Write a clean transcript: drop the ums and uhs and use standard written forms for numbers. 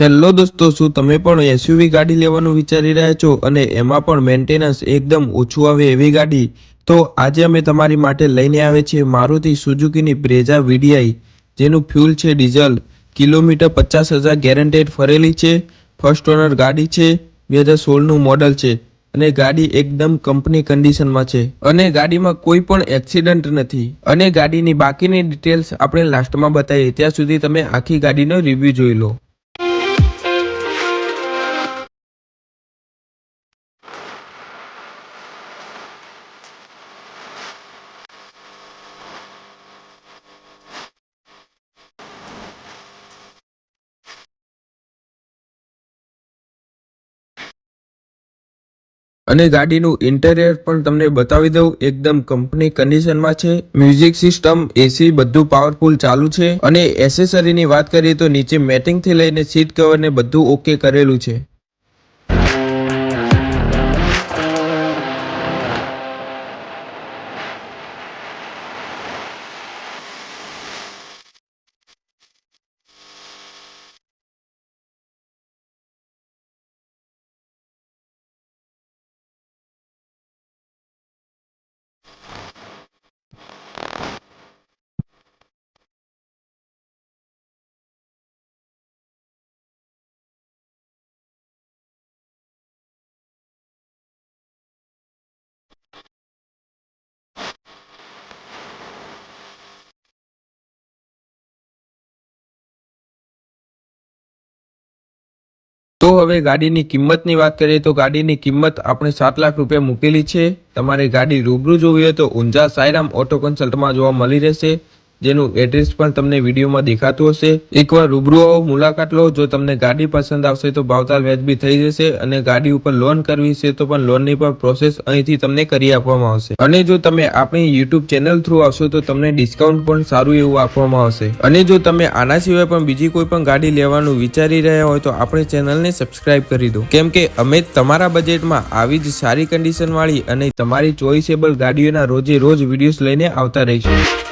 Hello દોસ્તો, શું તમે પણ એસયુવી ગાડી લેવાનું વિચારી રહ્યા છો અને એમાં પણ મેન્ટેનન્સ એકદમ ઓછું આવે એવી ગાડી? તો આજે અમે તમારી માટે લઈને આવે છે મારુતિ સુઝુકીની બ્રેઝા વીડીઆઈ, જેનું ફ્યુલ છે ડીઝલ, કિલોમીટર 50,000 ગેરંટેડ ફરેલી છે, ફર્સ્ટ ઓનર ગાડી છે, 2016નું મોડલ છે અને ગાડી એકદમ કંપની કન્ડિશનમાં છે અને ગાડીમાં કોઈ પણ એક્સિડન્ટ નથી અને ગાડીની બાકીની ડિટેલ્સ આપણે લાસ્ટમાં બતાવીએ, ત્યાં સુધી તમે આખી ગાડીનો રિવ્યૂ જોઈ લો। અને ગાડીનું ઇન્ટિરિયર પણ તમને બતાવી દઉં, એકદમ કંપની કન્ડિશનમાં છે। મ્યુઝિક સિસ્ટમ, એસી બધું પાવરફુલ ચાલુ છે અને એસેસરીની વાત કરીએ તો નીચે મેટિંગથી લઈને સીટ કવર ને બધું ઓકે કરેલું છે। તો હવે ગાડીની કિંમતની વાત કરીએ તો ગાડીની કિંમત આપણે 7 લાખ રૂપિયા મૂકેલી છે। તમારે ગાડી રૂબરૂ જોવી હોય તો ઊંઝા સાઈરામ ઓટો કન્સલ્ટમાં જોવા મળી રહેશે, જેનું એડ્રેસ પણ તમને વિડીયોમાં દેખાતું હશે। એકવાર રૂબરૂ આવો, મુલાકાત લો। જો તમને ગાડી પસંદ આવશે તો ભાવતાલ વ્યાજબી થઈ જશે અને ગાડી ઉપર લોન કરવી છે તો પણ લોનની પણ પ્રોસેસ અહીંથી તમને કરી આપવામાં આવશે અને જો તમે આપણી યુટ્યુબ ચેનલ થ્રુ આવશો તો તમને ડિસ્કાઉન્ટ પણ સારું એવું આપવામાં આવશે। અને જો તમે આના સિવાય પણ બીજી કોઈ પણ ગાડી લેવાનું વિચારી રહ્યા હોય તો આપણી ચેનલને સબસ્ક્રાઇબ કરી દો, કેમ કે અમે તમારા બજેટમાં આવી જ સારી કન્ડિશન વાળી અને તમારી ચોઇસેબલ ગાડીઓના રોજે રોજ વિડીયોઝ લઈને આવતા રહીશું।